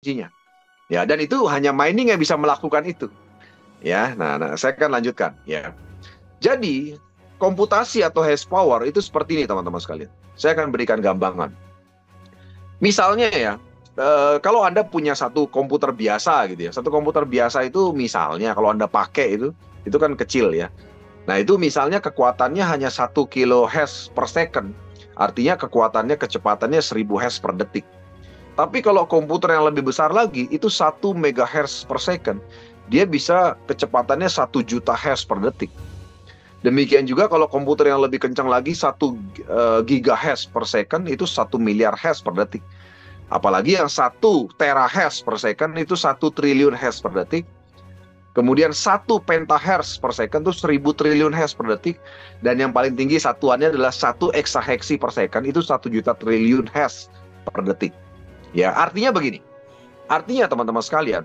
kuncinya. Ya, dan itu hanya mining yang bisa melakukan itu. Ya, nah saya akan lanjutkan. Ya, jadi komputasi atau hash power itu seperti ini teman-teman sekalian. Saya akan berikan gambaran. Misalnya ya, kalau Anda punya satu komputer biasa gitu ya, satu komputer biasa itu misalnya kalau Anda pakai itu kan kecil ya. Nah itu misalnya kekuatannya hanya 1 kilohertz per second, artinya kekuatannya kecepatannya 1000 Hz per detik. Tapi kalau komputer yang lebih besar lagi, itu 1 MHz per second. Dia bisa kecepatannya 1 juta Hz per detik. Demikian juga kalau komputer yang lebih kencang lagi, 1 GHz per second, itu 1 miliar Hz per detik. Apalagi yang 1 THz per second, itu 1 triliun Hz per detik. Kemudian 1 pentahertz per second itu 1000 triliun Hz per detik. Dan yang paling tinggi satuannya adalah 1 eksaheksi per second, itu 1 juta triliun Hz per detik. Ya, artinya begini. Artinya teman-teman sekalian,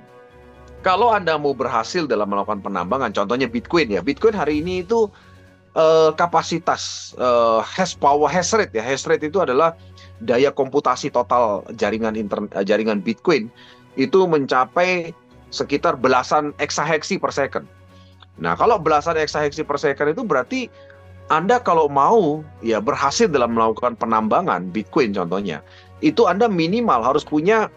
kalau Anda mau berhasil dalam melakukan penambangan, contohnya Bitcoin ya. Bitcoin hari ini itu kapasitas hash power, hash rate ya. Hash rate itu adalah daya komputasi total jaringan Bitcoin itu mencapai sekitar belasan eksaheksi per second. Nah, kalau belasan eksaheksi per second itu berarti Anda kalau mau ya berhasil dalam melakukan penambangan Bitcoin contohnya, itu Anda minimal harus punya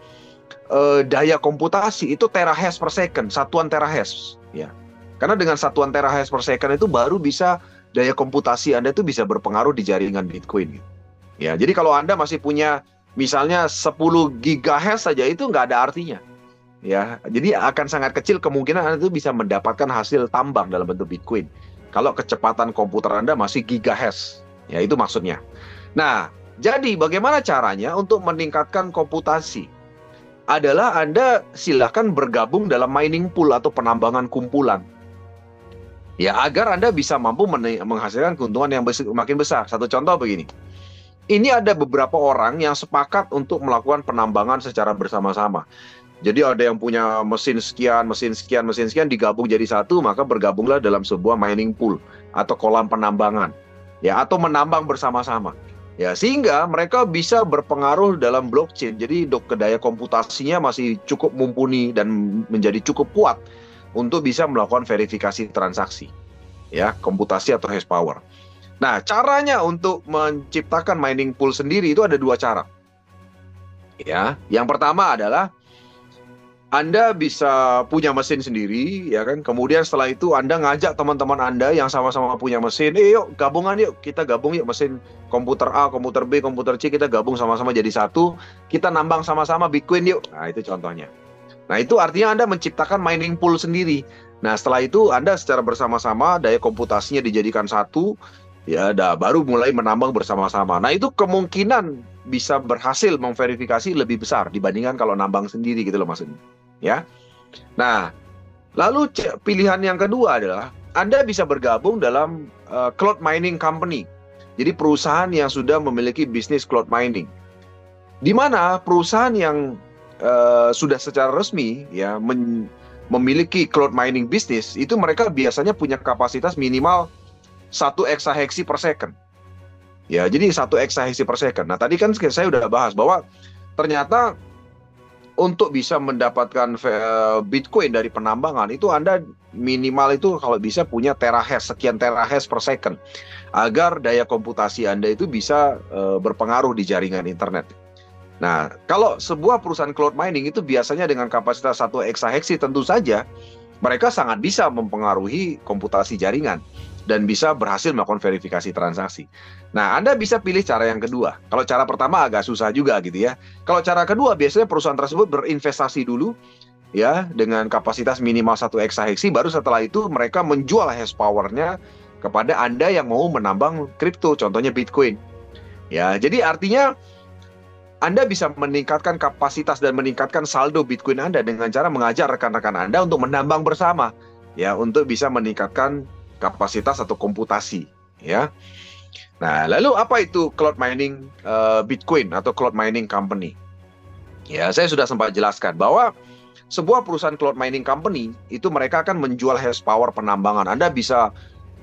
daya komputasi itu terahertz per second, satuan terahertz ya. Karena dengan satuan terahertz per second itu baru bisa daya komputasi Anda itu bisa berpengaruh di jaringan Bitcoin. Ya, jadi kalau Anda masih punya misalnya 10 GHz saja itu nggak ada artinya. Ya, jadi akan sangat kecil kemungkinan Anda itu bisa mendapatkan hasil tambang dalam bentuk Bitcoin. Kalau kecepatan komputer Anda masih gigahertz, ya itu maksudnya. Nah, jadi bagaimana caranya untuk meningkatkan komputasi? Adalah Anda silakan bergabung dalam mining pool atau penambangan kumpulan. Ya, agar Anda bisa mampu menghasilkan keuntungan yang makin besar. Satu contoh begini. Ini ada beberapa orang yang sepakat untuk melakukan penambangan secara bersama-sama. Jadi ada yang punya mesin sekian, mesin sekian, mesin sekian digabung jadi satu, maka bergabunglah dalam sebuah mining pool atau kolam penambangan. Ya, atau menambang bersama-sama. Ya, sehingga mereka bisa berpengaruh dalam blockchain. Jadi daya komputasinya masih cukup mumpuni dan menjadi cukup kuat untuk bisa melakukan verifikasi transaksi. Ya, komputasi atau hash power. Nah, caranya untuk menciptakan mining pool sendiri itu ada dua cara. Ya, yang pertama adalah Anda bisa punya mesin sendiri, ya kan? Kemudian setelah itu Anda ngajak teman-teman Anda yang sama-sama punya mesin, yuk gabungan yuk, kita gabung yuk mesin komputer A, komputer B, komputer C, kita gabung sama-sama jadi satu, kita nambang sama-sama Bitcoin yuk. Nah, itu contohnya. Nah, itu artinya Anda menciptakan mining pool sendiri. Nah, setelah itu Anda secara bersama-sama, daya komputasinya dijadikan satu, ya, baru mulai menambang bersama-sama. Nah, itu kemungkinan bisa berhasil memverifikasi lebih besar dibandingkan kalau nambang sendiri gitu loh maksudnya. Ya. Nah, lalu pilihan yang kedua adalah Anda bisa bergabung dalam cloud mining company. Jadi perusahaan yang sudah memiliki bisnis cloud mining. Di mana perusahaan yang sudah secara resmi ya memiliki cloud mining bisnis itu mereka biasanya punya kapasitas minimal 1 eksaheksi per second. Ya, jadi 1 eksaheksi per second. Nah, tadi kan saya udah bahas bahwa ternyata untuk bisa mendapatkan Bitcoin dari penambangan itu Anda minimal itu kalau bisa punya terahertz, sekian terahertz per second agar daya komputasi Anda itu bisa berpengaruh di jaringan internet. Nah, kalau sebuah perusahaan cloud mining itu biasanya dengan kapasitas 1 eksaheksi tentu saja mereka sangat bisa mempengaruhi komputasi jaringan dan bisa berhasil melakukan verifikasi transaksi. Nah, Anda bisa pilih cara yang kedua. Kalau cara pertama agak susah juga gitu ya. Kalau cara kedua biasanya perusahaan tersebut berinvestasi dulu ya dengan kapasitas minimal 1 eksaheksi, baru setelah itu mereka menjual hash powernya kepada Anda yang mau menambang kripto, contohnya Bitcoin. Ya, jadi artinya Anda bisa meningkatkan kapasitas dan meningkatkan saldo Bitcoin Anda dengan cara mengajak rekan-rekan Anda untuk menambang bersama ya, untuk bisa meningkatkan kapasitas atau komputasi ya. Nah, lalu apa itu cloud mining Bitcoin atau cloud mining company? Ya, saya sudah sempat jelaskan bahwa sebuah perusahaan cloud mining company itu mereka akan menjual hash power penambangan. Anda bisa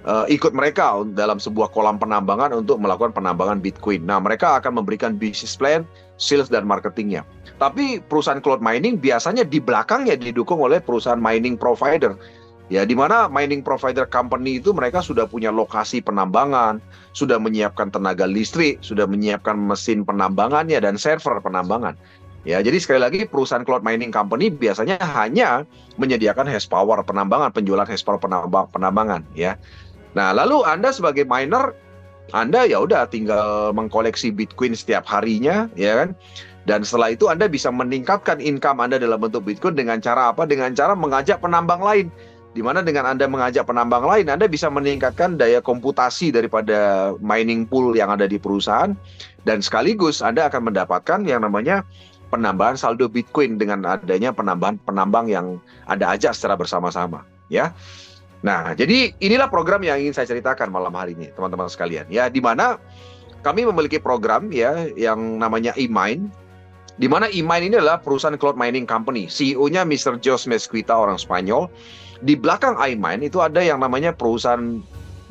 ikut mereka dalam sebuah kolam penambangan untuk melakukan penambangan Bitcoin. Nah, mereka akan memberikan business plan, sales, dan marketingnya. Tapi perusahaan cloud mining biasanya di belakangnya didukung oleh perusahaan mining provider. Ya, di mana mining provider company itu mereka sudah punya lokasi penambangan, sudah menyiapkan tenaga listrik, sudah menyiapkan mesin penambangannya dan server penambangan. Ya, jadi sekali lagi perusahaan cloud mining company biasanya hanya menyediakan hash power penambangan, penjualan hash power penambangan, ya. Nah, lalu Anda sebagai miner, Anda ya udah tinggal mengkoleksi Bitcoin setiap harinya, ya kan? Dan setelah itu Anda bisa meningkatkan income Anda dalam bentuk Bitcoin dengan cara apa? Dengan cara mengajak penambang lain. Di mana dengan Anda mengajak penambang lain, Anda bisa meningkatkan daya komputasi daripada mining pool yang ada di perusahaan, dan sekaligus Anda akan mendapatkan yang namanya penambahan saldo Bitcoin dengan adanya penambang yang Anda ajak secara bersama-sama, ya. Nah, jadi inilah program yang ingin saya ceritakan malam hari ini, teman-teman sekalian. Ya, di mana kami memiliki program ya yang namanya eMine, di mana eMine ini adalah perusahaan cloud mining company. CEO-nya Mr. Jos Mesquita, orang Spanyol. Di belakang eMine itu ada yang namanya perusahaan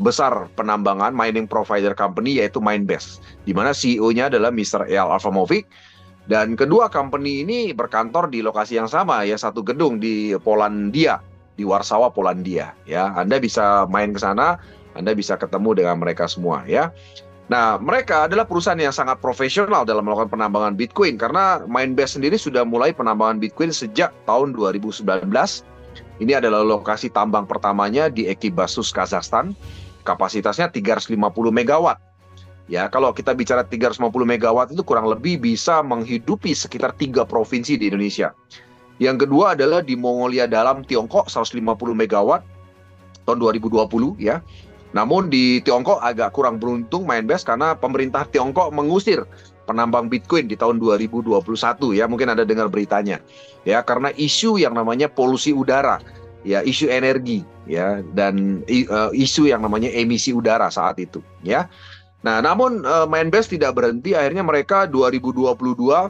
besar penambangan mining provider company, yaitu Minebase, di mana CEO-nya adalah Mr. Eyal Alfamovic. Dan kedua company ini berkantor di lokasi yang sama, ya, satu gedung di Polandia, di Warsawa, Polandia, ya. Anda bisa main ke sana, Anda bisa ketemu dengan mereka semua, ya. Nah, mereka adalah perusahaan yang sangat profesional dalam melakukan penambangan Bitcoin, karena Minebase sendiri sudah mulai penambangan Bitcoin sejak tahun 2019. Ini adalah lokasi tambang pertamanya di Ekibastuz, Kazakhstan. Kapasitasnya 350 megawatt. Ya, kalau kita bicara 350 megawatt itu kurang lebih bisa menghidupi sekitar 3 provinsi di Indonesia. Yang kedua adalah di Mongolia Dalam, Tiongkok, 150 megawatt tahun 2020, ya. Namun di Tiongkok agak kurang beruntung Minebase karena pemerintah Tiongkok mengusir penambang Bitcoin di tahun 2021, ya. Mungkin Anda dengar beritanya. Ya, karena isu yang namanya polusi udara, ya, isu energi, ya, dan isu yang namanya emisi udara saat itu, ya. Nah, namun Minebase tidak berhenti, akhirnya mereka 2022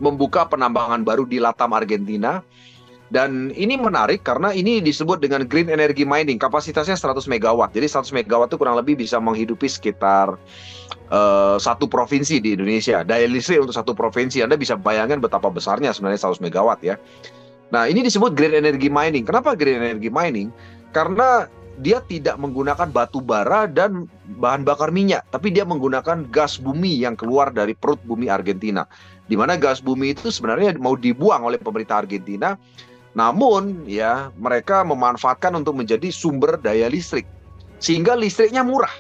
membuka penambangan baru di Latam, Argentina. Dan ini menarik karena ini disebut dengan green energy mining, kapasitasnya 100 megawatt. Jadi 100 megawatt itu kurang lebih bisa menghidupi sekitar satu provinsi di Indonesia. Daya listrik untuk satu provinsi, Anda bisa bayangkan betapa besarnya sebenarnya 100 megawatt, ya. Nah, ini disebut green energy mining. Kenapa green energy mining? Karena dia tidak menggunakan batu bara dan bahan bakar minyak, tapi dia menggunakan gas bumi yang keluar dari perut bumi Argentina. Di mana gas bumi itu sebenarnya mau dibuang oleh pemerintah Argentina, namun ya mereka memanfaatkan untuk menjadi sumber daya listrik, sehingga listriknya murah.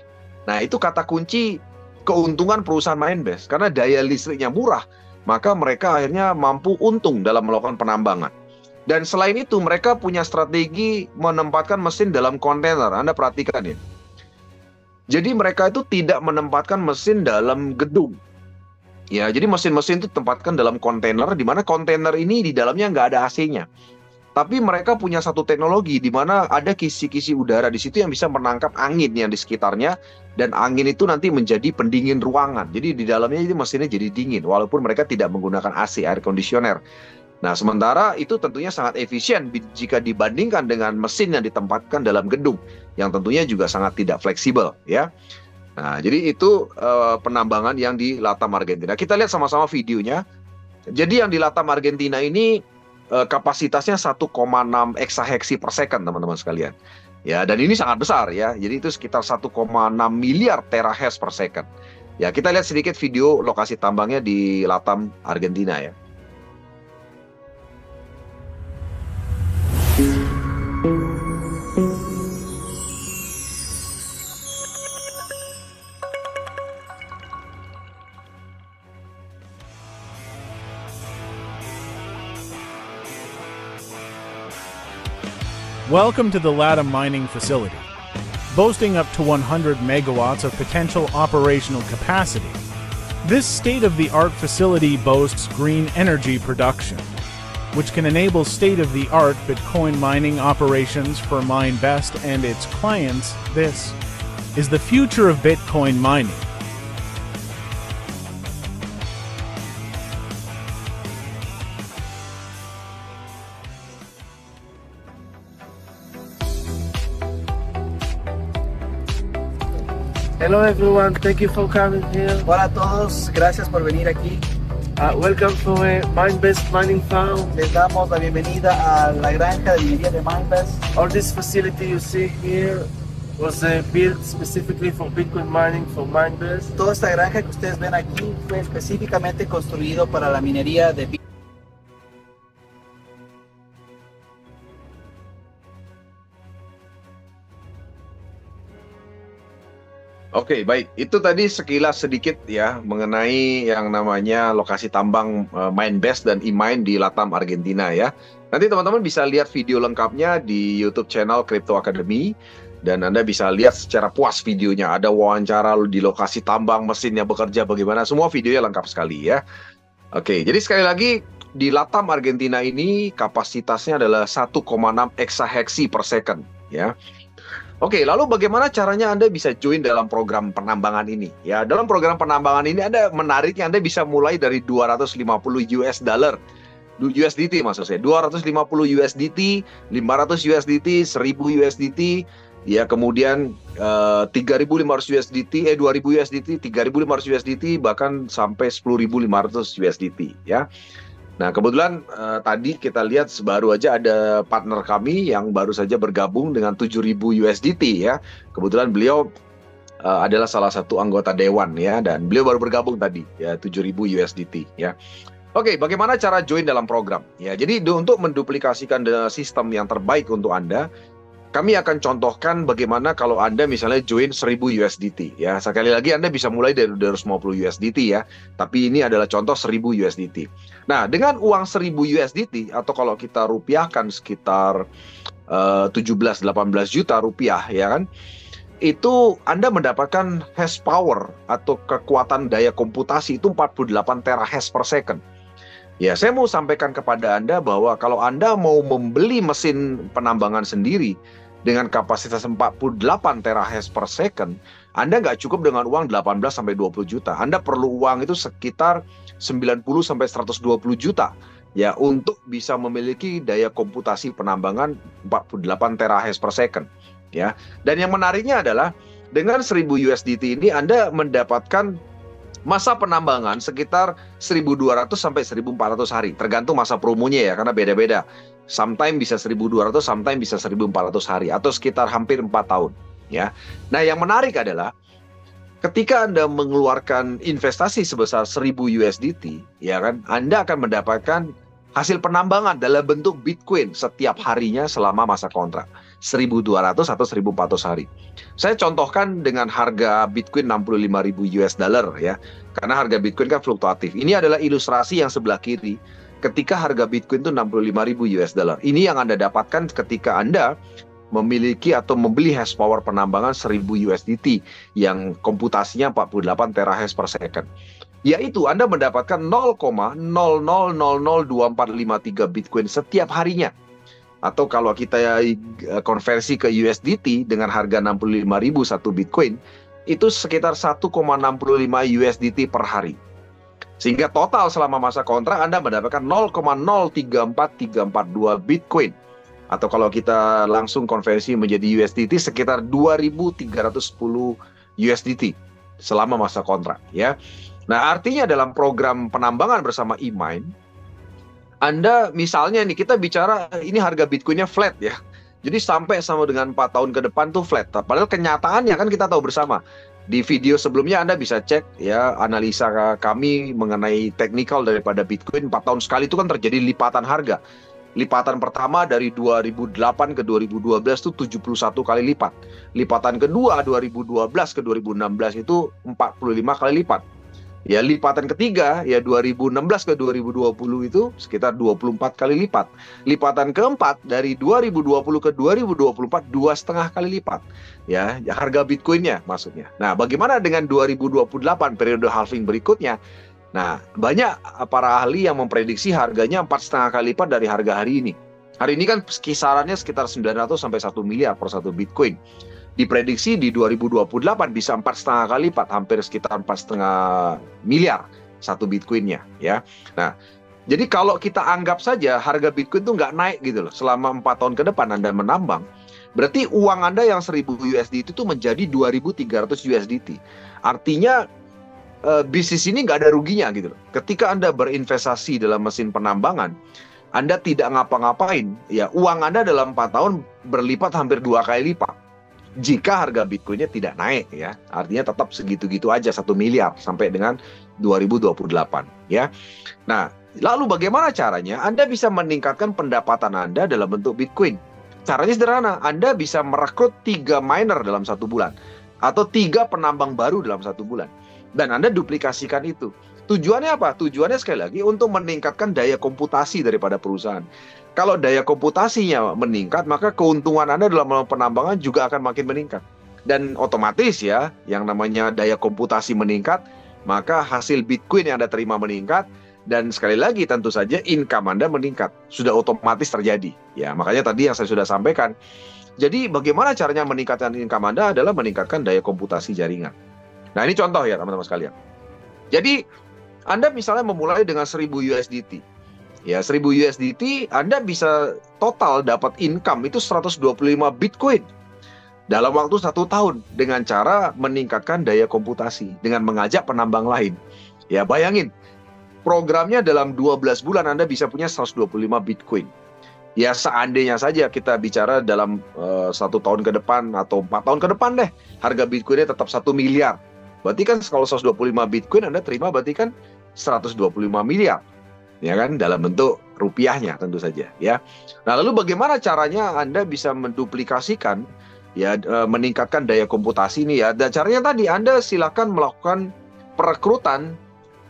Nah, itu kata kunci keuntungan perusahaan Minebase, karena daya listriknya murah, maka mereka akhirnya mampu untung dalam melakukan penambangan. Dan selain itu mereka punya strategi menempatkan mesin dalam kontainer. Anda perhatikan ya. Jadi mereka itu tidak menempatkan mesin dalam gedung. Ya, jadi mesin-mesin itu ditempatkan dalam kontainer, di mana kontainer ini di dalamnya nggak ada AC-nya. Tapi mereka punya satu teknologi di mana ada kisi-kisi udara di situ yang bisa menangkap angin yang di sekitarnya, dan angin itu nanti menjadi pendingin ruangan. Jadi di dalamnya itu mesinnya jadi dingin, walaupun mereka tidak menggunakan AC, air conditioner. Nah, sementara itu tentunya sangat efisien jika dibandingkan dengan mesin yang ditempatkan dalam gedung, yang tentunya juga sangat tidak fleksibel, ya. Nah, jadi itu penambangan yang di Latam, Argentina. Kita lihat sama-sama videonya. Jadi yang di Latam, Argentina ini kapasitasnya 1,6 exaheksi per second, teman-teman sekalian. Ya, dan ini sangat besar, ya. Jadi itu sekitar 1,6 miliar terahash per second. Ya, kita lihat sedikit video lokasi tambangnya di Latam, Argentina, ya. Welcome to the Latam mining facility. Boasting up to 100 megawatts of potential operational capacity, this state-of-the-art facility boasts green energy production, which can enable state-of-the-art Bitcoin mining operations for Minebase and its clients. This is the future of Bitcoin mining. Hello everyone, thank you for coming here. Hola a todos, gracias por venir aquí. Welcome to a Mindbest Mining Farm. Les damos la bienvenida a la granja de minería de Mindbest. All this facility you see here was built specifically for Bitcoin mining for Mindbest. Toda esta granja que ustedes ven aquí fue específicamente construido para la minería de Bitcoin. Oke, baik. Itu tadi sekilas sedikit ya mengenai yang namanya lokasi tambang Mindbest dan eMine di Latam, Argentina ya. Nanti teman-teman bisa lihat video lengkapnya di YouTube channel Crypto Academy dan Anda bisa lihat secara puas videonya. Ada wawancara di lokasi tambang, mesinnya bekerja bagaimana, semua videonya lengkap sekali ya. Oke, jadi sekali lagi di Latam, Argentina ini kapasitasnya adalah 1,6 exaheksi per second ya. Oke, lalu bagaimana caranya Anda bisa join dalam program penambangan ini? Ya, dalam program penambangan ini menariknya Anda bisa mulai dari 250 US dollar. USDT maksud saya, 250 USDT, 500 USDT, 1000 USDT, ya kemudian 3.500 USDT, 2.000 USDT, 3.500 USDT, bahkan sampai 10.500 USDT ya. Nah, kebetulan tadi kita lihat baru aja ada partner kami yang baru saja bergabung dengan 7.000 USDT ya. Kebetulan beliau adalah salah satu anggota dewan ya, dan beliau baru bergabung tadi ya, 7.000 USDT ya. Oke, bagaimana cara join dalam program? Ya, jadi untuk menduplikasikan sistem yang terbaik untuk Anda, kami akan contohkan bagaimana kalau Anda misalnya join 1000 USDT ya. Sekali lagi Anda bisa mulai dari 250 USDT ya. Tapi ini adalah contoh 1000 USDT. Nah, dengan uang 1000 USDT atau kalau kita rupiahkan sekitar 17-18 juta rupiah ya kan. Itu Anda mendapatkan hash power atau kekuatan daya komputasi itu 48 terahash per second. Ya, saya mau sampaikan kepada Anda bahwa kalau Anda mau membeli mesin penambangan sendiri dengan kapasitas 48 terahash per second, Anda nggak cukup dengan uang 18-20 juta. Anda perlu uang itu sekitar 90-120 juta ya untuk bisa memiliki daya komputasi penambangan 48 terahash per second ya. Dan yang menariknya adalah dengan 1000 USDT ini Anda mendapatkan masa penambangan sekitar 1.200 sampai 1.400 hari, tergantung masa promonya ya, karena beda-beda. Sometimes bisa 1.200, sometimes bisa 1.400 hari, atau sekitar hampir 4 tahun. Ya. Nah, yang menarik adalah ketika Anda mengeluarkan investasi sebesar 1.000 USDT, ya kan, Anda akan mendapatkan hasil penambangan dalam bentuk Bitcoin setiap harinya selama masa kontrak. 1.200 atau 1.400 hari. Saya contohkan dengan harga Bitcoin 65.000 US dollar ya. Karena harga Bitcoin kan fluktuatif. Ini adalah ilustrasi yang sebelah kiri. Ketika harga Bitcoin itu 65.000 US dollar. Ini yang Anda dapatkan ketika Anda memiliki atau membeli hash power penambangan 1000 USDT yang komputasinya 48 terahash per second. Yaitu Anda mendapatkan 0,00002453 Bitcoin setiap harinya. Atau kalau kita konversi ke USDT dengan harga 65.000 satu Bitcoin, itu sekitar 1,65 USDT per hari. Sehingga total selama masa kontrak Anda mendapatkan 0,034342 Bitcoin. Atau kalau kita langsung konversi menjadi USDT sekitar 2.310 USDT selama masa kontrak ya. Nah, artinya dalam program penambangan bersama eMine, Anda misalnya nih, kita bicara ini harga Bitcoinnya flat ya. Jadi sampai sama dengan 4 tahun ke depan tuh flat. Padahal kenyataannya kan kita tahu bersama. Di video sebelumnya Anda bisa cek ya analisa kami mengenai teknikal daripada Bitcoin 4 tahun sekali itu kan terjadi lipatan harga. Lipatan pertama dari 2008 ke 2012 itu 71 kali lipat. Lipatan kedua 2012 ke 2016 itu 45 kali lipat. Ya, lipatan ketiga ya 2016 ke 2020 itu sekitar 24 kali lipat. Lipatan keempat dari 2020 ke 2024 2,5 kali lipat. Ya, harga Bitcoinnya maksudnya. Nah, bagaimana dengan 2028 periode halving berikutnya? Nah, banyak para ahli yang memprediksi harganya 4,5 kali lipat dari harga hari ini. Hari ini kan kisarannya sekitar 900 sampai 1 miliar per satu Bitcoin. Diprediksi di 2028 bisa 4,5 kali lipat, hampir sekitar 4,5 miliar satu Bitcoinnya ya. Nah, jadi kalau kita anggap saja harga Bitcoin itu nggak naik gitu loh selama 4 tahun ke depan Anda menambang, Berarti uang Anda yang 1000 USDT itu menjadi 2.300 USDT. Artinya bisnis ini nggak ada ruginya gitu loh. Ketika Anda berinvestasi dalam mesin penambangan, Anda tidak ngapa-ngapain, ya uang Anda dalam 4 tahun berlipat hampir 2 kali lipat. Jika harga Bitcoinnya tidak naik ya, artinya tetap segitu-gitu aja 1 miliar sampai dengan 2028 ya. Nah, lalu bagaimana caranya? Anda bisa meningkatkan pendapatan Anda dalam bentuk Bitcoin. Caranya sederhana, Anda bisa merekrut 3 miner dalam 1 bulan atau 3 penambang baru dalam 1 bulan. Dan Anda duplikasikan itu. Tujuannya apa? Tujuannya sekali lagi untuk meningkatkan daya komputasi daripada perusahaan. Kalau daya komputasinya meningkat, maka keuntungan Anda dalam penambangan juga akan makin meningkat. Dan otomatis ya, yang namanya daya komputasi meningkat, maka hasil Bitcoin yang Anda terima meningkat. Dan sekali lagi tentu saja income Anda meningkat. Sudah otomatis terjadi. Ya, makanya tadi yang saya sudah sampaikan. Jadi bagaimana caranya meningkatkan income Anda adalah meningkatkan daya komputasi jaringan. Nah, ini contoh ya teman-teman sekalian. Jadi Anda misalnya memulai dengan 1000 USDT. Ya, 1000 USDT Anda bisa total dapat income itu 125 Bitcoin dalam waktu 1 tahun dengan cara meningkatkan daya komputasi dengan mengajak penambang lain. Ya, bayangin programnya dalam 12 bulan Anda bisa punya 125 Bitcoin. Ya, seandainya saja kita bicara dalam 1 tahun ke depan atau 4 tahun ke depan deh, harga Bitcoinnya tetap 1 miliar. Berarti kan kalau 125 Bitcoin Anda terima berarti kan 125 miliar. Ya kan, dalam bentuk rupiahnya tentu saja ya. Nah, lalu bagaimana caranya Anda bisa menduplikasikan ya, meningkatkan daya komputasi ini ya. Dan caranya tadi Anda silakan melakukan perekrutan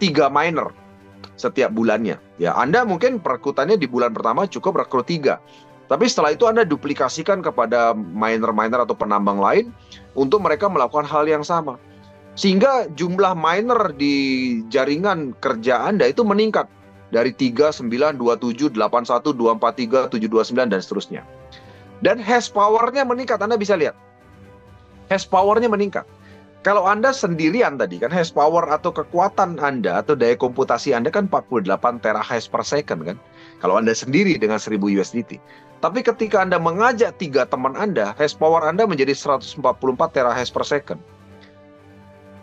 3 miner setiap bulannya. Ya, Anda mungkin perekrutannya di bulan pertama cukup rekrut 3. Tapi setelah itu Anda duplikasikan kepada miner-miner atau penambang lain untuk mereka melakukan hal yang sama. Sehingga jumlah miner di jaringan kerja Anda itu meningkat dari 3, 9, 27, 81, 243, 729 dan seterusnya. Dan hash power-nya meningkat, Anda bisa lihat. Hash power-nya meningkat. Kalau Anda sendirian tadi kan hash power atau kekuatan Anda atau daya komputasi Anda kan 48 terahash per second kan. Kalau Anda sendiri dengan 1000 USDT. Tapi ketika Anda mengajak 3 teman Anda, hash power Anda menjadi 144 terahash per second.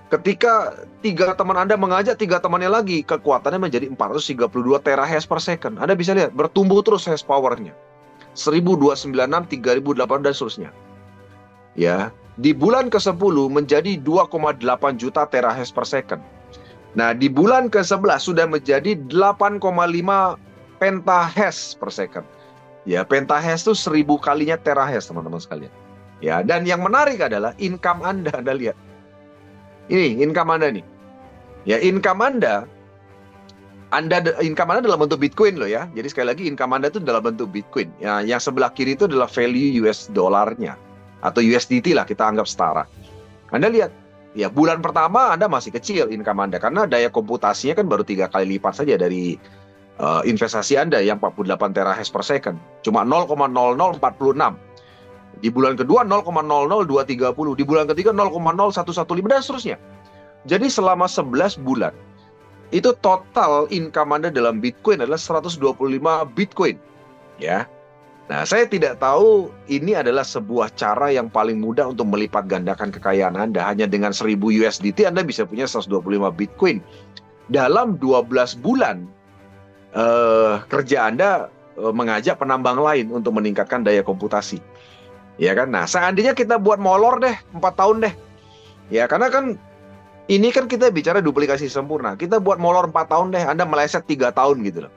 Ketika 3 teman Anda mengajak 3 temannya lagi, kekuatannya menjadi 432 terahash per second. Anda bisa lihat, bertumbuh terus hash power-nya. 1296, 3008 dan seterusnya. Ya, di bulan ke-10 menjadi 2,8 juta terahash per second. Nah, di bulan ke-11 sudah menjadi 8,5 pentahash per second. Ya, pentahash itu 1000 kalinya terahash, teman-teman sekalian. Ya, dan yang menarik adalah income Anda lihat. Ini income Anda nih. Ya, income Anda dalam bentuk Bitcoin loh ya. Jadi sekali lagi income Anda itu dalam bentuk Bitcoin. Ya, yang sebelah kiri itu adalah value US dollarnya atau USDT lah, kita anggap setara. Anda lihat, ya bulan pertama Anda masih kecil income Anda karena daya komputasinya kan baru 3 kali lipat saja dari investasi Anda yang 48 terahash per second. Cuma 0,0046. Di bulan kedua 0,00230, di bulan ketiga 0,0115 dan seterusnya. Jadi selama 11 bulan itu total income Anda dalam Bitcoin adalah 125 Bitcoin. Ya. Nah, saya tidak tahu ini adalah sebuah cara yang paling mudah untuk melipat gandakan kekayaan Anda. Hanya dengan 1000 USDT Anda bisa punya 125 Bitcoin. Dalam 12 bulan kerja Anda mengajak penambang lain untuk meningkatkan daya komputasi. Ya kan? Nah, seandainya kita buat molor deh 4 tahun deh. Ya, karena kan ini kan kita bicara duplikasi sempurna. Kita buat molor 4 tahun deh, Anda meleset 3 tahun gitu loh.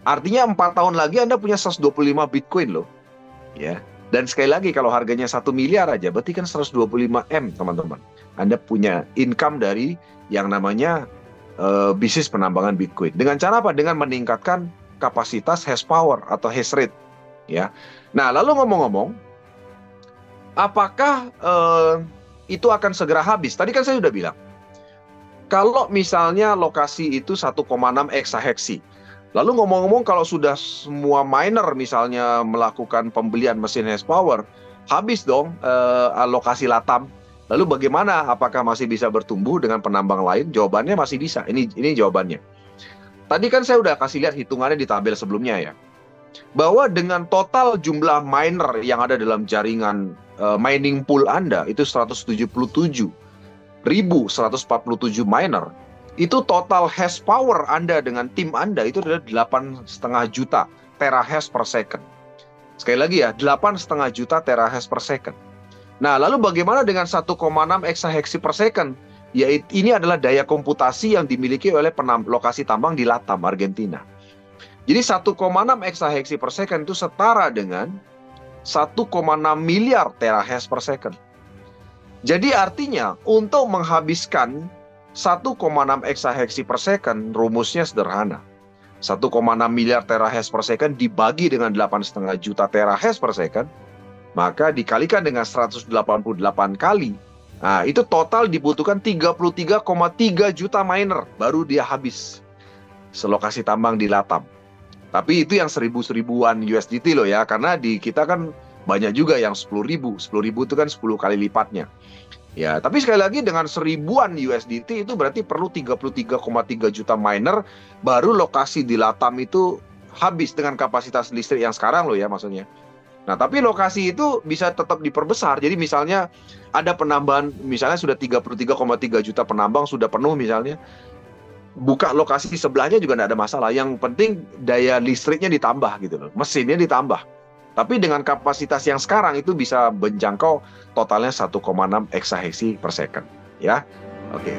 Artinya 4 tahun lagi Anda punya 125 Bitcoin loh. Ya. Dan sekali lagi kalau harganya 1 miliar aja, berarti kan 125 M, teman-teman. Anda punya income dari yang namanya bisnis penambangan Bitcoin. Dengan cara apa? Dengan meningkatkan kapasitas hash power atau hash rate. Ya. Nah, lalu ngomong-ngomong, apakah itu akan segera habis? Tadi kan saya sudah bilang, kalau misalnya lokasi itu 1,6 exaheksi, lalu ngomong-ngomong kalau sudah semua miner misalnya melakukan pembelian mesin hash power, habis dong alokasi Latam. Lalu bagaimana? Apakah masih bisa bertumbuh dengan penambang lain? Jawabannya masih bisa. Ini jawabannya. Tadi kan saya udah kasih lihat hitungannya di tabel sebelumnya ya. bahwa dengan total jumlah miner yang ada dalam jaringan mining pool Anda itu 177.147 miner, itu total hash power Anda dengan tim Anda itu adalah 8,5 juta terahash per second. Sekali lagi ya, 8,5 juta terahash per second. Nah, lalu bagaimana dengan 1,6 exahash per second? Yaitu ini adalah daya komputasi yang dimiliki oleh lokasi tambang di Latam, Argentina. Jadi 1,6 exahash per second itu setara dengan 1,6 miliar terahash per second. Jadi artinya untuk menghabiskan 1,6 exahash per second, rumusnya sederhana. 1,6 miliar terahash per second dibagi dengan 8,5 juta terahash per second, maka dikalikan dengan 188 kali. Nah, itu total dibutuhkan 33,3 juta miner baru dia habis selokasi tambang di Latam. Tapi itu yang 1000-1000-an USDT loh ya, karena di kita kan banyak juga yang 10.000. 10.000 itu kan 10 kali lipatnya. Ya, tapi sekali lagi dengan 1000-an USDT itu berarti perlu 33,3 juta miner baru lokasi di Latam itu habis dengan kapasitas listrik yang sekarang loh ya maksudnya. Nah, tapi lokasi itu bisa tetap diperbesar. Jadi misalnya ada penambahan, misalnya sudah 33,3 juta penambang sudah penuh misalnya, buka lokasi sebelahnya juga tidak ada masalah. Yang penting daya listriknya ditambah gitu loh, mesinnya ditambah. Tapi dengan kapasitas yang sekarang itu bisa menjangkau totalnya 1,6 exahash per second. Ya, oke.